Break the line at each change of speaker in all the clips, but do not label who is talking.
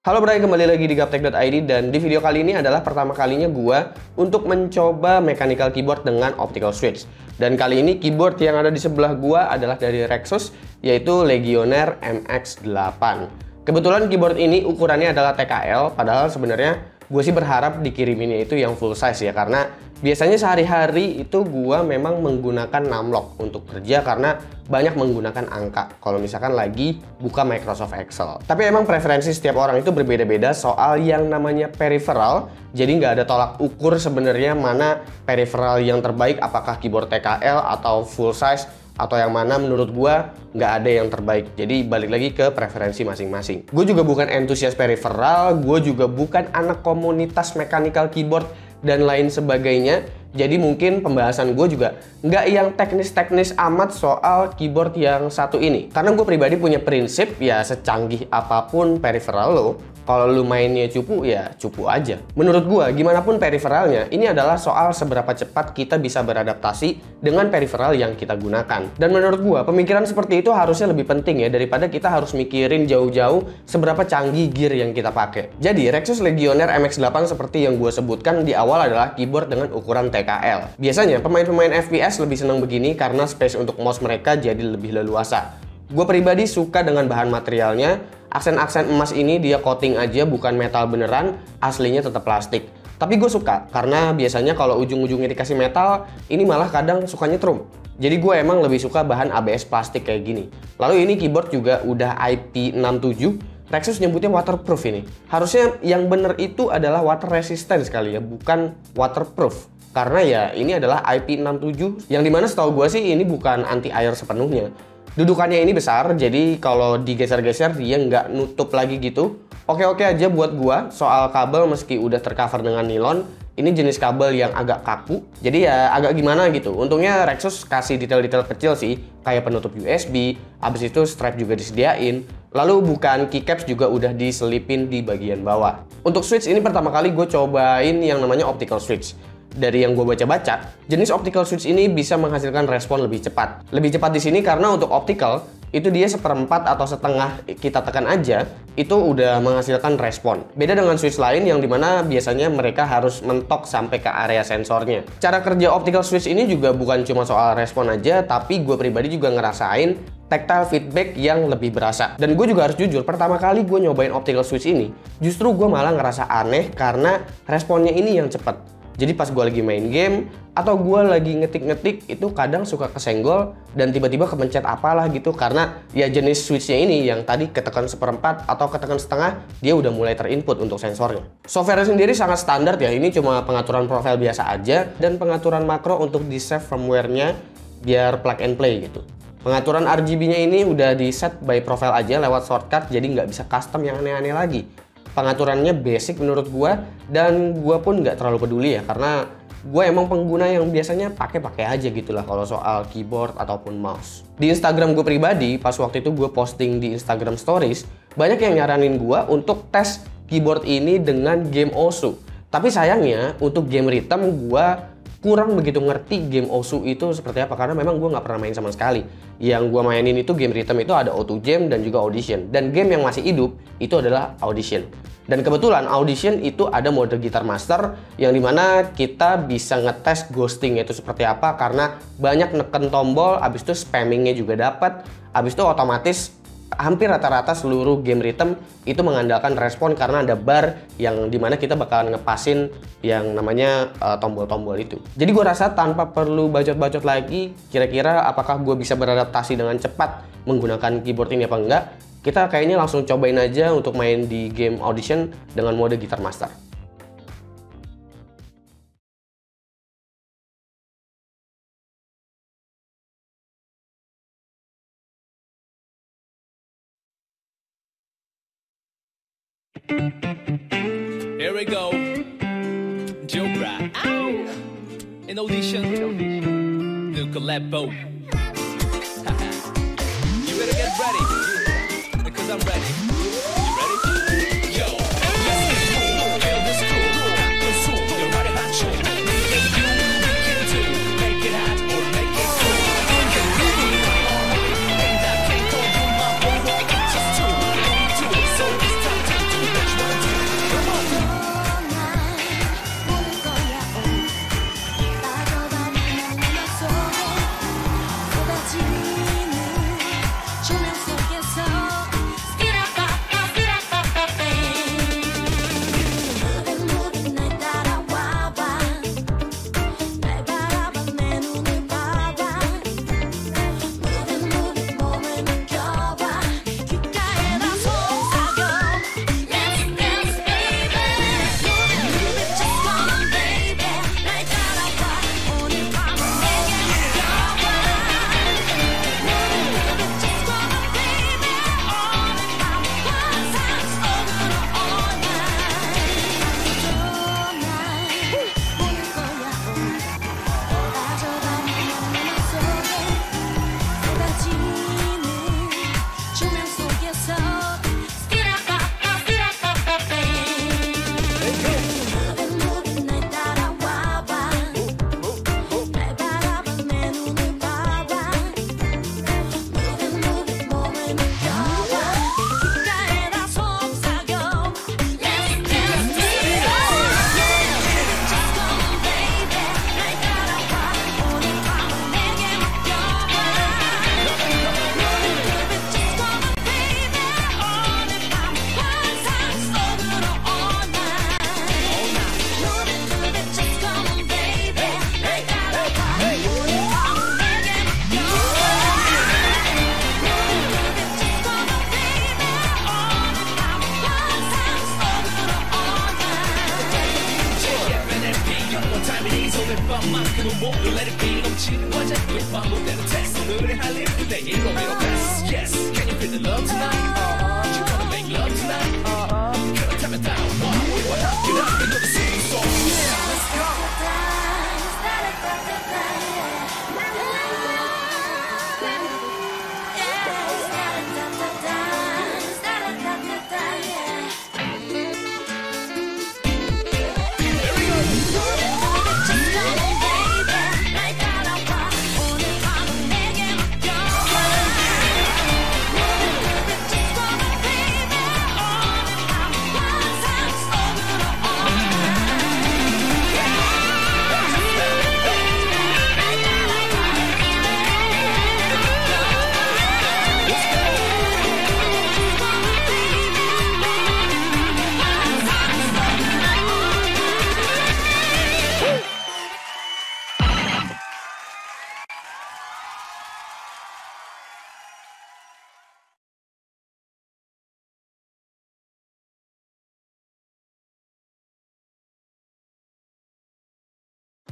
Halo Bray, kembali lagi di Gaptek.id dan di video kali ini adalah pertama kalinya gua untuk mencoba mechanical keyboard dengan optical switch. Dan kali ini keyboard yang ada di sebelah gua adalah dari Rexus, yaitu Legionnaire MX8. Kebetulan keyboard ini ukurannya adalah TKL, padahal sebenarnya gue sih berharap dikiriminnya itu yang full size ya, karena biasanya sehari-hari itu gua memang menggunakan numlock untuk kerja karena banyak menggunakan angka kalau misalkan lagi buka Microsoft Excel. Tapi emang preferensi setiap orang itu berbeda-beda soal yang namanya peripheral, jadi nggak ada tolak ukur sebenarnya mana peripheral yang terbaik, apakah keyboard TKL atau full size, atau yang mana menurut gua nggak ada yang terbaik. Jadi balik lagi ke preferensi masing-masing. Gue juga bukan entusias peripheral, gue juga bukan anak komunitas mechanical keyboard dan lain sebagainya. Jadi mungkin pembahasan gue juga nggak yang teknis-teknis amat soal keyboard yang satu ini. Karena gue pribadi punya prinsip ya, secanggih apapun peripheral lo, kalau lu mainnya cupu ya cupu aja. Menurut gue gimana pun periferalnya, ini adalah soal seberapa cepat kita bisa beradaptasi dengan periferal yang kita gunakan. Dan menurut gue pemikiran seperti itu harusnya lebih penting ya, daripada kita harus mikirin jauh-jauh seberapa canggih gear yang kita pakai. Jadi Rexus Legionnaire MX8 seperti yang gue sebutkan di awal adalah keyboard dengan ukuran TKL. Biasanya pemain-pemain FPS lebih senang begini karena space untuk mouse mereka jadi lebih leluasa. Gue pribadi suka dengan bahan materialnya. Aksen-aksen emas ini dia coating aja, bukan metal beneran, aslinya tetap plastik. Tapi gue suka, karena biasanya kalau ujung-ujungnya dikasih metal, ini malah kadang suka nyetrum. Jadi gue emang lebih suka bahan ABS plastik kayak gini. Lalu ini keyboard juga udah IP67, Rexus nyebutnya waterproof ini. Harusnya yang bener itu adalah water resistant sekali ya, bukan waterproof. Karena ya ini adalah IP67, yang dimana setahu gue sih ini bukan anti air sepenuhnya. Dudukannya ini besar, jadi kalau digeser-geser dia nggak nutup lagi gitu. Oke-oke aja buat gua. Soal kabel meski udah tercover dengan nilon, ini jenis kabel yang agak kaku, jadi ya agak gimana gitu. Untungnya Rexus kasih detail-detail kecil sih, kayak penutup USB, abis itu strap juga disediain. Lalu bukan keycaps juga udah diselipin di bagian bawah. Untuk switch ini pertama kali gue cobain yang namanya optical switch. Dari yang gue baca-baca, jenis optical switch ini bisa menghasilkan respon lebih cepat. Lebih cepat di sini karena untuk optical, itu dia seperempat atau setengah kita tekan aja, itu udah menghasilkan respon. Beda dengan switch lain yang dimana biasanya mereka harus mentok sampai ke area sensornya. Cara kerja optical switch ini juga bukan cuma soal respon aja, tapi gue pribadi juga ngerasain tactile feedback yang lebih berasa. Dan gue juga harus jujur, pertama kali gue nyobain optical switch ini, justru gue malah ngerasa aneh karena responnya ini yang cepat. Jadi pas gue lagi main game atau gue lagi ngetik-ngetik itu kadang suka kesenggol dan tiba-tiba kepencet apalah gitu, karena ya jenis switchnya ini yang tadi ketekan seperempat atau ketekan setengah dia udah mulai terinput untuk sensornya. Software sendiri sangat standar ya, ini cuma pengaturan profil biasa aja dan pengaturan makro untuk di save firmware-nya biar plug and play gitu. Pengaturan RGB-nya ini udah di set by profile aja lewat shortcut, jadi nggak bisa custom yang aneh-aneh lagi. Pengaturannya basic menurut gua, dan gua pun nggak terlalu peduli ya, karena gue emang pengguna yang biasanya pakai aja gitulah kalau soal keyboard ataupun mouse. Di Instagram gue pribadi, pas waktu itu gue posting di Instagram Stories, banyak yang nyaranin gue untuk tes keyboard ini dengan game Osu. Tapi sayangnya untuk game rhythm gue kurang begitu ngerti game Osu itu seperti apa, karena memang gue nggak pernah main sama sekali. Yang gue mainin itu game rhythm itu ada Auto Jam dan juga Audition, dan game yang masih hidup itu adalah Audition. Dan kebetulan Audition itu ada mode Guitar Master yang dimana kita bisa ngetes ghosting itu seperti apa, karena banyak neken tombol, abis itu spammingnya juga dapat, abis itu otomatis hampir rata-rata seluruh game rhythm itu mengandalkan respon karena ada bar yang dimana kita bakalan ngepasin yang namanya tombol-tombol itu. Jadi gue rasa tanpa perlu bacot-bacot lagi, kira-kira apakah gue bisa beradaptasi dengan cepat menggunakan keyboard ini apa enggak, kita kayaknya langsung cobain aja untuk main di game Audition dengan mode Guitar Master.
Here we go. Jobra. In Audition. New collabo. You better get ready. Because I'm ready. You ready? Yo. Feel this cool. You're ready, man. Show me. You can do. Make it hot or make it cool. And I can't go do my own. Just do it. So it's time to do it. 미치는 과제 또 반복되는 테스트 노래 할 일 내게 로미오 베스트 Yes Can you feel the love tonight You wanna make love tonight 그렇다면 따라와 우리와 함께 나는 너의 sing song Let's go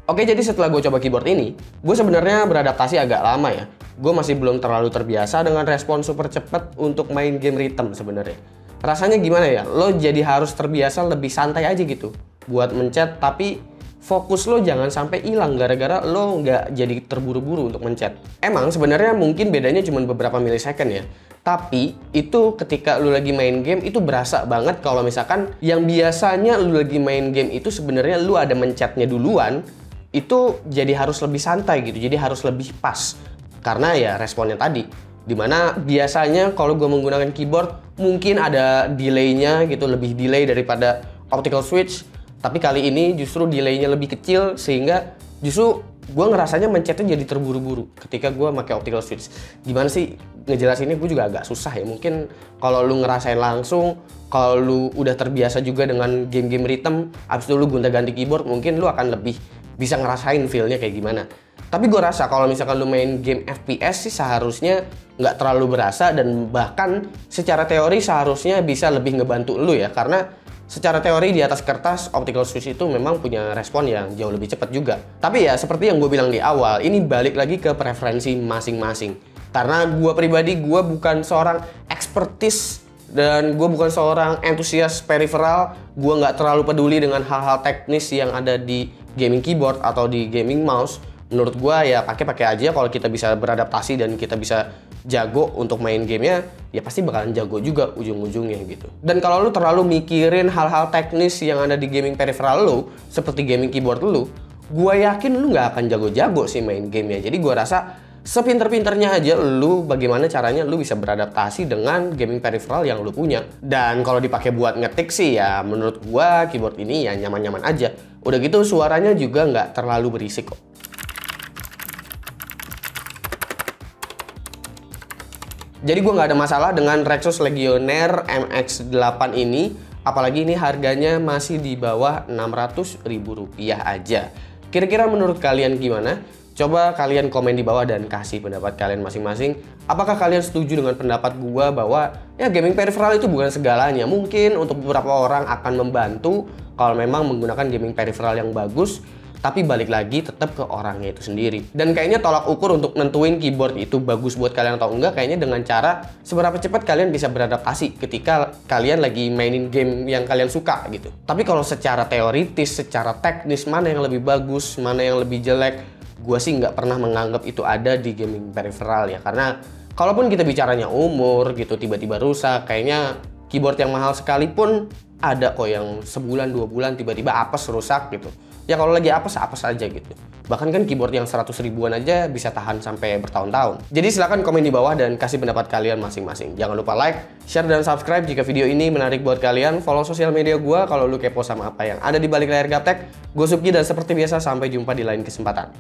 Oke, jadi setelah gue coba keyboard ini, gue sebenarnya beradaptasi agak lama ya. Gue masih belum terlalu terbiasa dengan respon super cepat untuk main game rhythm sebenarnya. Rasanya gimana ya? Lo jadi harus terbiasa lebih santai aja gitu buat mencet, tapi fokus lo jangan sampai hilang gara-gara lo nggak jadi terburu-buru untuk mencet. Emang sebenarnya mungkin bedanya cuma beberapa milisecond ya. Tapi itu ketika lu lagi main game itu berasa banget kalau misalkan yang biasanya lu lagi main game itu sebenarnya lu ada mencetnya duluan, itu jadi harus lebih santai gitu, jadi harus lebih pas karena ya responnya tadi, dimana biasanya kalau gue menggunakan keyboard mungkin ada delaynya gitu, lebih delay daripada optical switch, tapi kali ini justru delaynya lebih kecil sehingga justru gue ngerasanya mencetnya jadi terburu-buru ketika gue pakai optical switch. Gimana sih ngejelasinnya, gue juga agak susah ya, mungkin kalau lu ngerasain langsung, kalau lu udah terbiasa juga dengan game-game rhythm, abis itu lu gonta-ganti keyboard, mungkin lu akan lebih bisa ngerasain feel-nya kayak gimana. Tapi gue rasa kalau misalkan lu main game FPS sih seharusnya nggak terlalu berasa, dan bahkan secara teori seharusnya bisa lebih ngebantu lu ya, karena secara teori di atas kertas optical switch itu memang punya respon yang jauh lebih cepat juga. Tapi ya seperti yang gue bilang di awal, ini balik lagi ke preferensi masing-masing. Karena gue pribadi, gue bukan seorang expertise dan gue bukan seorang entusias peripheral. Gue nggak terlalu peduli dengan hal-hal teknis yang ada di gaming keyboard atau di gaming mouse. Menurut gue ya pakai aja, kalau kita bisa beradaptasi dan kita bisa jago untuk main gamenya, ya pasti bakalan jago juga ujung-ujungnya gitu. Dan kalau lu terlalu mikirin hal-hal teknis yang ada di gaming peripheral lu, seperti gaming keyboard lu, gue yakin lu nggak akan jago-jago sih main gamenya. Jadi gue rasa sepinter-pinternya aja lu bagaimana caranya lu bisa beradaptasi dengan gaming peripheral yang lu punya. Dan kalau dipakai buat ngetik sih ya menurut gua keyboard ini ya nyaman-nyaman aja. Udah gitu suaranya juga nggak terlalu berisik kok. Jadi gua nggak ada masalah dengan Rexus Legionnaire MX8 ini, apalagi ini harganya masih di bawah Rp600.000 aja. Kira-kira menurut kalian gimana? Coba kalian komen di bawah dan kasih pendapat kalian masing-masing. Apakah kalian setuju dengan pendapat gua bahwa ya gaming peripheral itu bukan segalanya? Mungkin untuk beberapa orang akan membantu kalau memang menggunakan gaming peripheral yang bagus, tapi balik lagi tetap ke orangnya itu sendiri. Dan kayaknya tolak ukur untuk nentuin keyboard itu bagus buat kalian atau enggak kayaknya dengan cara seberapa cepat kalian bisa beradaptasi ketika kalian lagi mainin game yang kalian suka gitu. Tapi kalau secara teoritis, secara teknis, mana yang lebih bagus, mana yang lebih jelek, gue sih nggak pernah menganggap itu ada di gaming peripheral ya. Karena kalaupun kita bicaranya umur gitu, tiba-tiba rusak, kayaknya keyboard yang mahal sekalipun ada kok yang sebulan 2 bulan tiba-tiba apes rusak gitu. Ya kalau lagi apes aja gitu. Bahkan kan keyboard yang 100 ribuan aja bisa tahan sampai bertahun-tahun. Jadi silahkan komen di bawah dan kasih pendapat kalian masing-masing. Jangan lupa like, share, dan subscribe jika video ini menarik buat kalian. Follow sosial media gue kalau lu kepo sama apa yang ada di balik layar Gaptek. Gue Subki dan seperti biasa sampai jumpa di lain kesempatan.